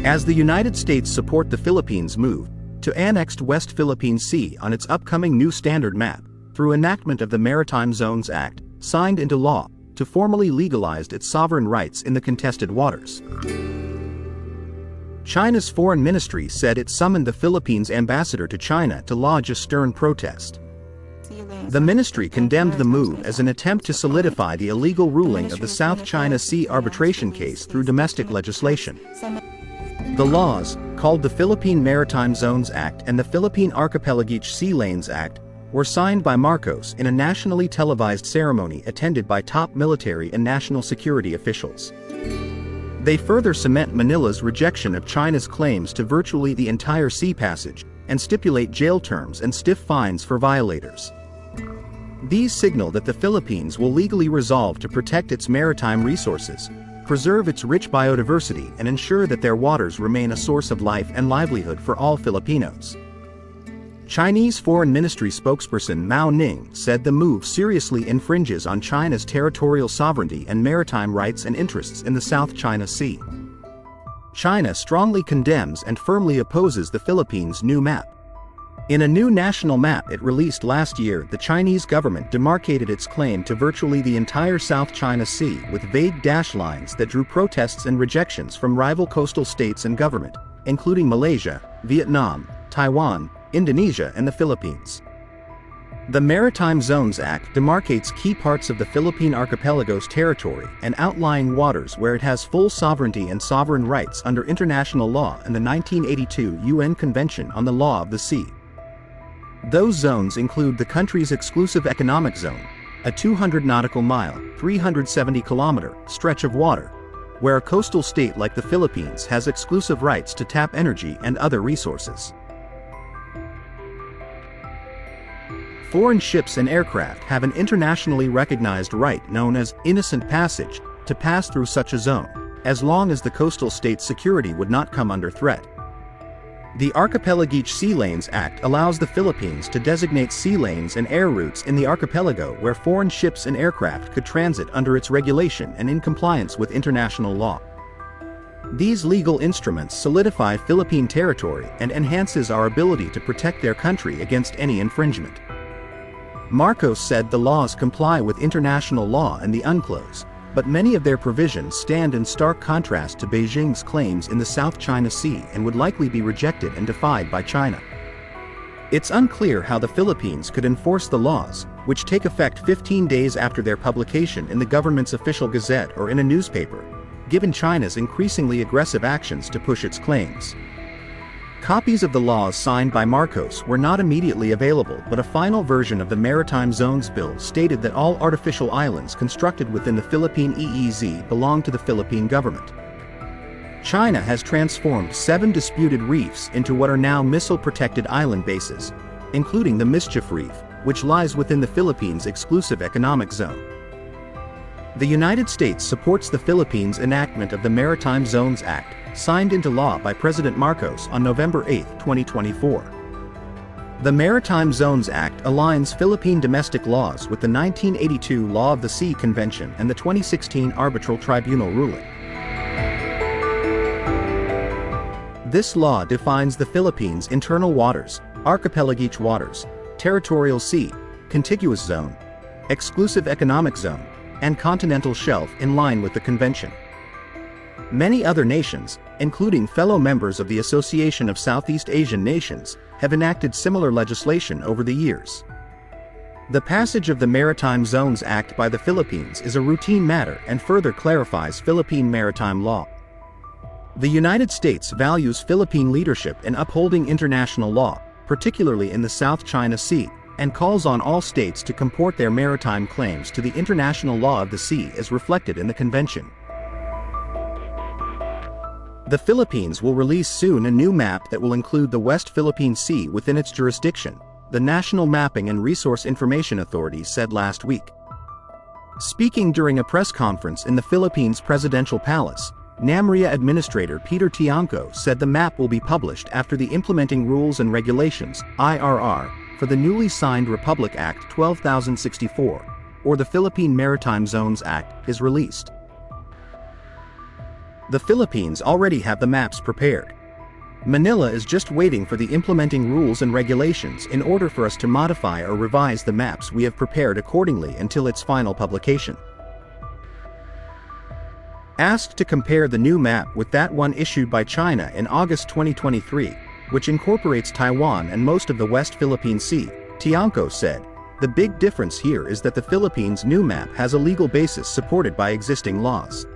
As the United States support the Philippines' move to annexed West Philippine Sea on its upcoming new standard map, through enactment of the Maritime Zones Act, signed into law, to formally legalize its sovereign rights in the contested waters. China's foreign ministry said it summoned the Philippines' ambassador to China to lodge a stern protest. The ministry condemned the move as an attempt to solidify the illegal ruling of the South China Sea arbitration case through domestic legislation. The laws, called the Philippine Maritime Zones Act and the Philippine Archipelagic Sea Lanes Act, were signed by Marcos in a nationally televised ceremony attended by top military and national security officials. They further cement Manila's rejection of China's claims to virtually the entire sea passage, and stipulate jail terms and stiff fines for violators. These signal that the Philippines will legally resolve to protect its maritime resources, preserve its rich biodiversity, and ensure that their waters remain a source of life and livelihood for all Filipinos. Chinese Foreign Ministry spokesperson Mao Ning said the move seriously infringes on China's territorial sovereignty and maritime rights and interests in the South China Sea. China strongly condemns and firmly opposes the Philippines' new map. In a new national map it released last year, the Chinese government demarcated its claim to virtually the entire South China Sea with vague dash lines that drew protests and rejections from rival coastal states and government, including Malaysia, Vietnam, Taiwan, Indonesia, and the Philippines. The Maritime Zones Act demarcates key parts of the Philippine archipelago's territory and outlying waters where it has full sovereignty and sovereign rights under international law and the 1982 UN Convention on the Law of the Sea. Those zones include the country's exclusive economic zone, a 200 nautical mile, 370 kilometer stretch of water, where a coastal state like the Philippines has exclusive rights to tap energy and other resources. Foreign ships and aircraft have an internationally recognized right known as innocent passage to pass through such a zone, as long as the coastal state's security would not come under threat. The Archipelagic Sea Lanes Act allows the Philippines to designate sea lanes and air routes in the archipelago where foreign ships and aircraft could transit under its regulation and in compliance with international law. These legal instruments solidify Philippine territory and enhances our ability to protect their country against any infringement. Marcos said the laws comply with international law and the UNCLOS, but many of their provisions stand in stark contrast to Beijing's claims in the South China Sea and would likely be rejected and defied by China. It's unclear how the Philippines could enforce the laws, which take effect 15 days after their publication in the government's official gazette or in a newspaper, given China's increasingly aggressive actions to push its claims. Copies of the laws signed by Marcos were not immediately available, but a final version of the Maritime Zones Bill stated that all artificial islands constructed within the Philippine EEZ belong to the Philippine government. China has transformed 7 disputed reefs into what are now missile-protected island bases, including the Mischief Reef, which lies within the Philippines' exclusive economic zone. The United States supports the Philippines' enactment of the Maritime Zones Act, signed into law by President Marcos on November 8, 2024. The Maritime Zones Act aligns Philippine domestic laws with the 1982 Law of the Sea Convention and the 2016 Arbitral Tribunal ruling. This law defines the Philippines' internal waters, archipelagic waters, territorial sea, contiguous zone, exclusive economic zone, and continental shelf in line with the convention. Many other nations, including fellow members of the Association of Southeast Asian Nations, have enacted similar legislation over the years. The passage of the Maritime Zones Act by the Philippines is a routine matter and further clarifies Philippine maritime law. The United States values Philippine leadership in upholding international law, particularly in the South China Sea, and calls on all states to comport their maritime claims to the international law of the sea as reflected in the convention. The Philippines will release soon a new map that will include the West Philippine Sea within its jurisdiction, the National Mapping and Resource Information Authority said last week. Speaking during a press conference in the Philippines Presidential Palace, NAMRIA Administrator Peter Tiangco said the map will be published after the Implementing Rules and Regulations (IRR) for the newly signed Republic Act 12064, or the Philippine Maritime Zones Act, is released. The Philippines already have the maps prepared. Manila is just waiting for the implementing rules and regulations in order for us to modify or revise the maps we have prepared accordingly until its final publication. Asked to compare the new map with that one issued by China in August 2023, which incorporates Taiwan and most of the West Philippine Sea, Tiangco said, "The big difference here is that the Philippines' new map has a legal basis supported by existing laws."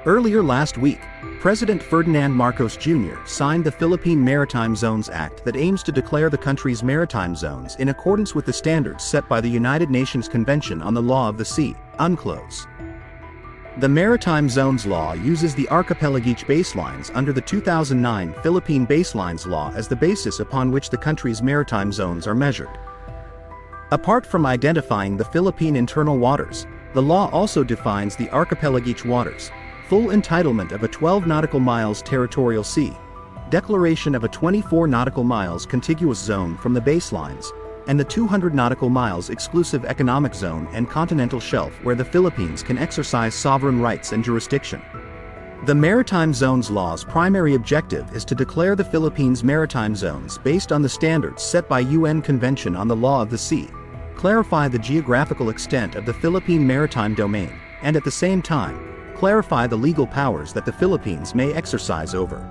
Earlier last week, President Ferdinand Marcos Jr. signed the Philippine Maritime Zones Act that aims to declare the country's maritime zones in accordance with the standards set by the United Nations Convention on the Law of the Sea, UNCLOS. The Maritime Zones Law uses the Archipelagic baselines under the 2009 Philippine Baselines Law as the basis upon which the country's maritime zones are measured. Apart from identifying the Philippine internal waters, the law also defines the archipelagic waters, full entitlement of a 12 nautical miles territorial sea, declaration of a 24 nautical miles contiguous zone from the baselines, and the 200 nautical miles exclusive economic zone and continental shelf where the Philippines can exercise sovereign rights and jurisdiction. The Maritime Zones Law's primary objective is to declare the Philippines' maritime zones based on the standards set by UN Convention on the Law of the Sea, clarify the geographical extent of the Philippine maritime domain, and at the same time, clarify the legal powers that the Philippines may exercise over.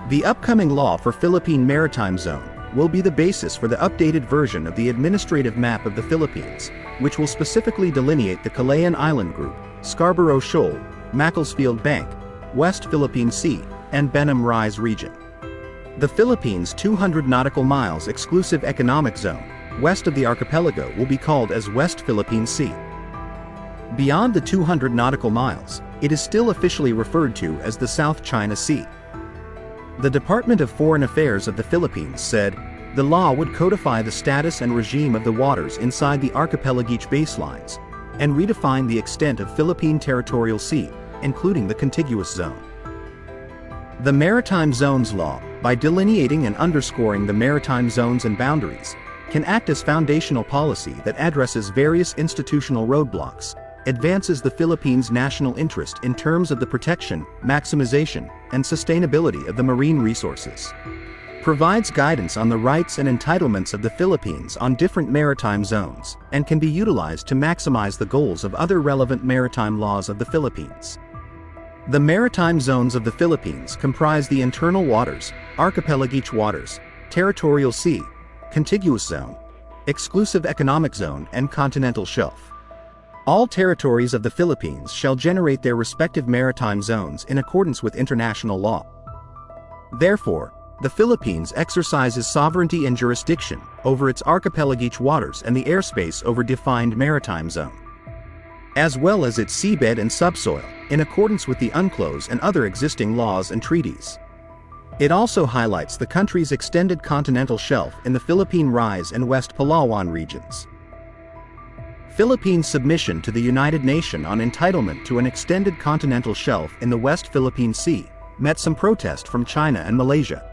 The upcoming law for Philippine Maritime Zone will be the basis for the updated version of the administrative map of the Philippines, which will specifically delineate the Calayan Island Group, Scarborough Shoal, Macclesfield Bank, West Philippine Sea, and Benham Rise region. The Philippines' 200 nautical miles exclusive economic zone, west of the archipelago, will be called as West Philippine Sea. Beyond the 200 nautical miles, it is still officially referred to as the South China Sea. The Department of Foreign Affairs of the Philippines said, the law would codify the status and regime of the waters inside the archipelagic baselines, and redefine the extent of Philippine territorial sea, including the contiguous zone. The Maritime Zones Law, by delineating and underscoring the maritime zones and boundaries, can act as foundational policy that addresses various institutional roadblocks, advances the Philippines' national interest in terms of the protection, maximization, and sustainability of the marine resources, provides guidance on the rights and entitlements of the Philippines on different maritime zones, and can be utilized to maximize the goals of other relevant maritime laws of the Philippines. The maritime zones of the Philippines comprise the internal waters, archipelagic waters, territorial sea, contiguous zone, exclusive economic zone, and continental shelf. All territories of the Philippines shall generate their respective maritime zones in accordance with international law. Therefore, the Philippines exercises sovereignty and jurisdiction over its archipelagic waters and the airspace over defined maritime zone, as well as its seabed and subsoil, in accordance with the UNCLOS and other existing laws and treaties. It also highlights the country's extended continental shelf in the Philippine Rise and West Palawan regions. Philippines' submission to the United Nations on entitlement to an extended continental shelf in the West Philippine Sea met some protest from China and Malaysia,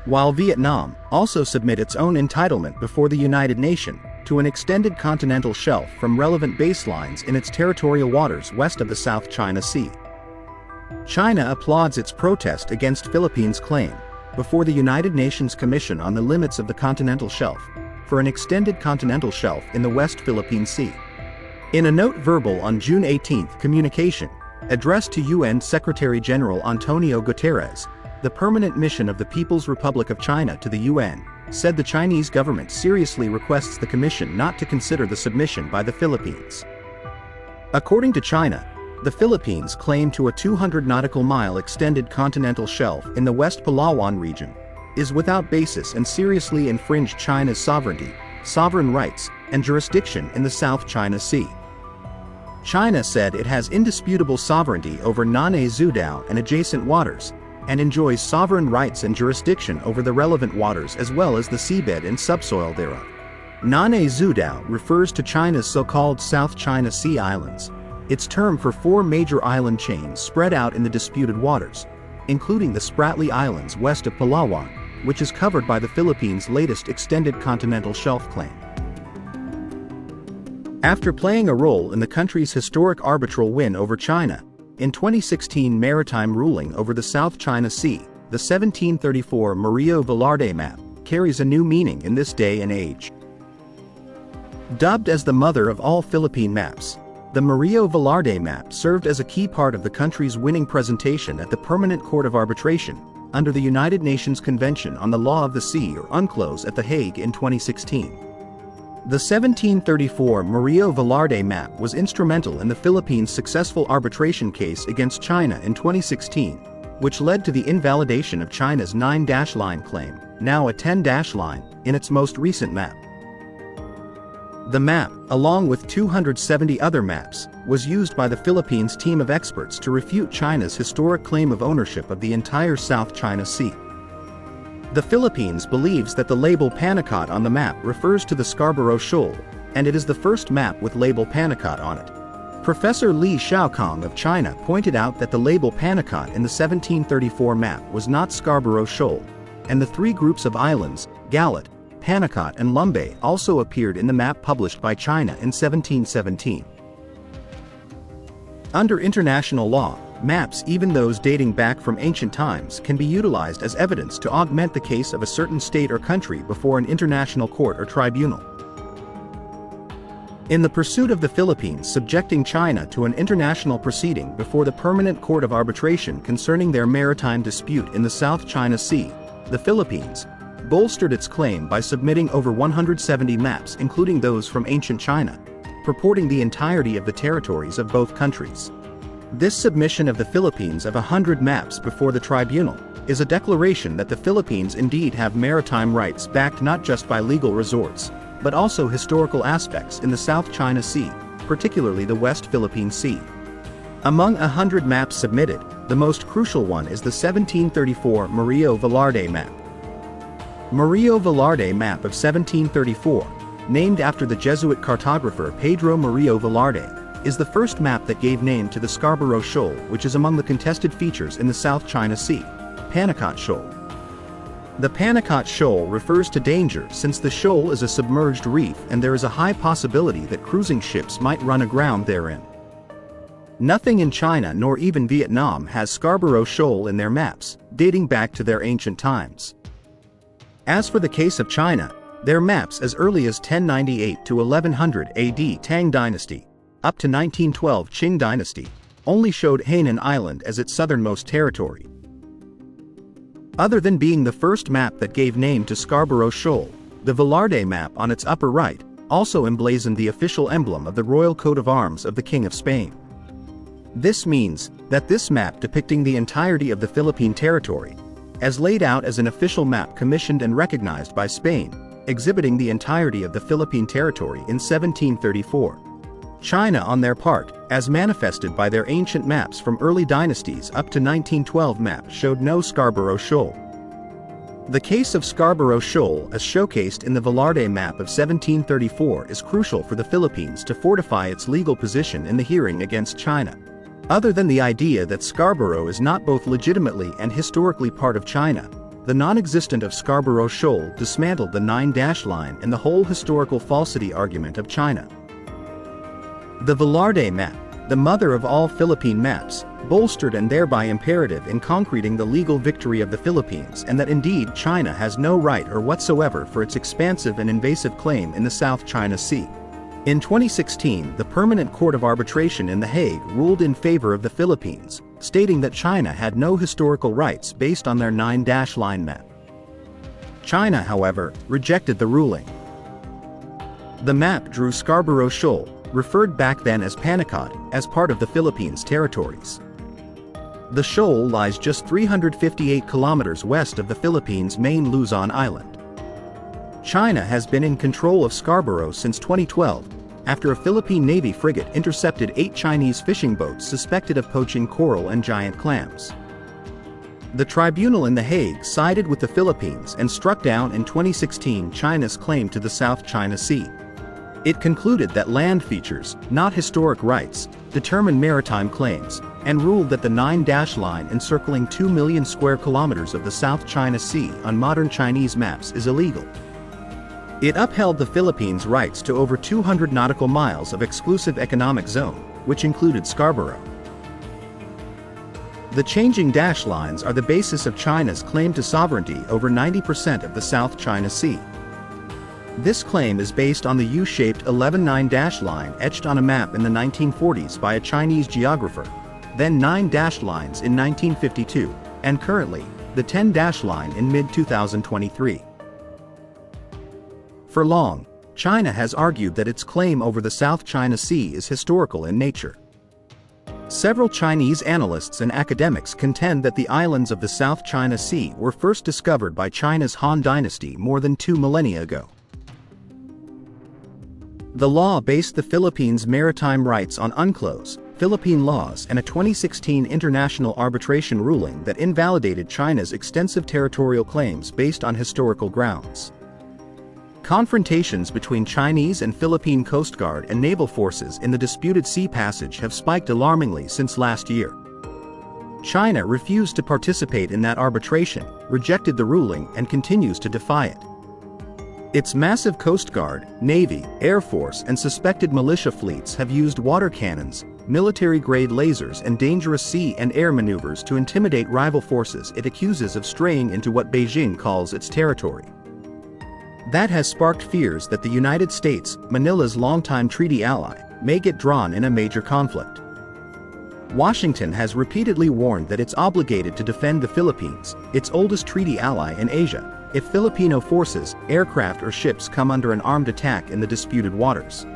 while Vietnam also submit its own entitlement before the United Nations to an extended continental shelf from relevant baselines in its territorial waters west of the South China Sea. China applauds its protest against Philippines' claim before the United Nations Commission on the Limits of the Continental Shelf for an extended continental shelf in the West Philippine Sea. In a note verbal on June 18 communication, addressed to UN Secretary-General Antonio Guterres, the permanent mission of the People's Republic of China to the UN, said the Chinese government seriously requests the Commission not to consider the submission by the Philippines. According to China, the Philippines' claim to a 200 nautical mile extended continental shelf in the West Palawan region is without basis and seriously infringe China's sovereignty, sovereign rights, and jurisdiction in the South China Sea. China said it has indisputable sovereignty over Nanay Zudao and adjacent waters, and enjoys sovereign rights and jurisdiction over the relevant waters as well as the seabed and subsoil thereof. Nanay Zudao refers to China's so-called South China Sea islands, its term for 4 major island chains spread out in the disputed waters, including the Spratly Islands west of Palawan, which is covered by the Philippines' latest extended continental shelf claim. After playing a role in the country's historic arbitral win over China, in 2016 maritime ruling over the South China Sea, the 1734 Murillo Velarde map carries a new meaning in this day and age. Dubbed as the mother of all Philippine maps, the Murillo Velarde map served as a key part of the country's winning presentation at the Permanent Court of Arbitration, under the United Nations Convention on the Law of the Sea or UNCLOS at The Hague in 2016. The 1734 Murillo Velarde map was instrumental in the Philippines' successful arbitration case against China in 2016, which led to the invalidation of China's 9-line claim, now a 10-line, in its most recent map. The map, along with 270 other maps, was used by the Philippines' team of experts to refute China's historic claim of ownership of the entire South China Sea. The Philippines believes that the label Panacot on the map refers to the Scarborough Shoal, and it is the first map with label Panacot on it. Professor Li Xiaokong of China pointed out that the label Panacot in the 1734 map was not Scarborough Shoal, and the three groups of islands, Galat, Panacot and Lumbay, also appeared in the map published by China in 1717. Under international law, maps, even those dating back from ancient times, can be utilized as evidence to augment the case of a certain state or country before an international court or tribunal. In the pursuit of the Philippines subjecting China to an international proceeding before the Permanent Court of Arbitration concerning their maritime dispute in the South China Sea, the Philippines bolstered its claim by submitting over 170 maps, including those from ancient China, purporting the entirety of the territories of both countries. This submission of the Philippines of 100 maps before the tribunal is a declaration that the Philippines indeed have maritime rights backed not just by legal resorts, but also historical aspects in the South China Sea, particularly the West Philippine Sea. Among 100 maps submitted, the most crucial one is the 1734 Murillo Velarde map. Murillo Velarde map of 1734, named after the Jesuit cartographer Pedro Murillo Velarde, is the first map that gave name to the Scarborough Shoal, which is among the contested features in the South China Sea, Panacot Shoal. The Panacot Shoal refers to danger since the shoal is a submerged reef and there is a high possibility that cruising ships might run aground therein. Nothing in China nor even Vietnam has Scarborough Shoal in their maps, dating back to their ancient times. As for the case of China, their maps as early as 1098 to 1100 AD Tang Dynasty, up to 1912 Qing Dynasty, only showed Hainan Island as its southernmost territory. Other than being the first map that gave name to Scarborough Shoal, the Velarde map on its upper right also emblazoned the official emblem of the royal coat of arms of the King of Spain. This means that this map depicting the entirety of the Philippine territory, as laid out as an official map commissioned and recognized by Spain, exhibiting the entirety of the Philippine territory in 1734. China on their part, as manifested by their ancient maps from early dynasties up to 1912 maps, showed no Scarborough Shoal. The case of Scarborough Shoal as showcased in the Velarde map of 1734 is crucial for the Philippines to fortify its legal position in the hearing against China. Other than the idea that Scarborough is not both legitimately and historically part of China, the non-existence of Scarborough Shoal dismantled the 9-line and the whole historical falsity argument of China. The Velarde map, the mother of all Philippine maps, bolstered and thereby imperative in concreting the legal victory of the Philippines and that indeed China has no right or whatsoever for its expansive and invasive claim in the South China Sea. In 2016, the Permanent Court of Arbitration in The Hague ruled in favor of the Philippines, stating that China had no historical rights based on their 9-line map. China, however, rejected the ruling. The map drew Scarborough Shoal, referred back then as Panacot, as part of the Philippines' territories. The shoal lies just 358 kilometers west of the Philippines' main Luzon island. China has been in control of Scarborough since 2012, after a Philippine Navy frigate intercepted 8 Chinese fishing boats suspected of poaching coral and giant clams. The tribunal in The Hague sided with the Philippines and struck down in 2016 China's claim to the South China Sea. It concluded that land features, not historic rights, determine maritime claims, and ruled that the 9-line encircling 2 million square kilometers of the South China Sea on modern Chinese maps is illegal. It upheld the Philippines' rights to over 200 nautical miles of exclusive economic zone, which included Scarborough. The changing dash lines are the basis of China's claim to sovereignty over 90% of the South China Sea. This claim is based on the U-shaped 11-9 dash line etched on a map in the 1940s by a Chinese geographer, then 9 dash lines in 1952, and currently, the 10 dash line in mid-2023. For long, China has argued that its claim over the South China Sea is historical in nature. Several Chinese analysts and academics contend that the islands of the South China Sea were first discovered by China's Han Dynasty more than 2 millennia ago. The law based the Philippines' maritime rights on UNCLOS, Philippine laws, and a 2016 international arbitration ruling that invalidated China's extensive territorial claims based on historical grounds. Confrontations between Chinese and Philippine Coast Guard and naval forces in the disputed sea passage have spiked alarmingly since last year. China refused to participate in that arbitration, rejected the ruling, and continues to defy it. Its massive Coast Guard, Navy, Air Force, and suspected militia fleets have used water cannons, military-grade lasers, and dangerous sea and air maneuvers to intimidate rival forces it accuses of straying into what Beijing calls its territory. That has sparked fears that the United States, Manila's longtime treaty ally, may get drawn in a major conflict. Washington has repeatedly warned that it's obligated to defend the Philippines, its oldest treaty ally in Asia, if Filipino forces, aircraft or ships come under an armed attack in the disputed waters.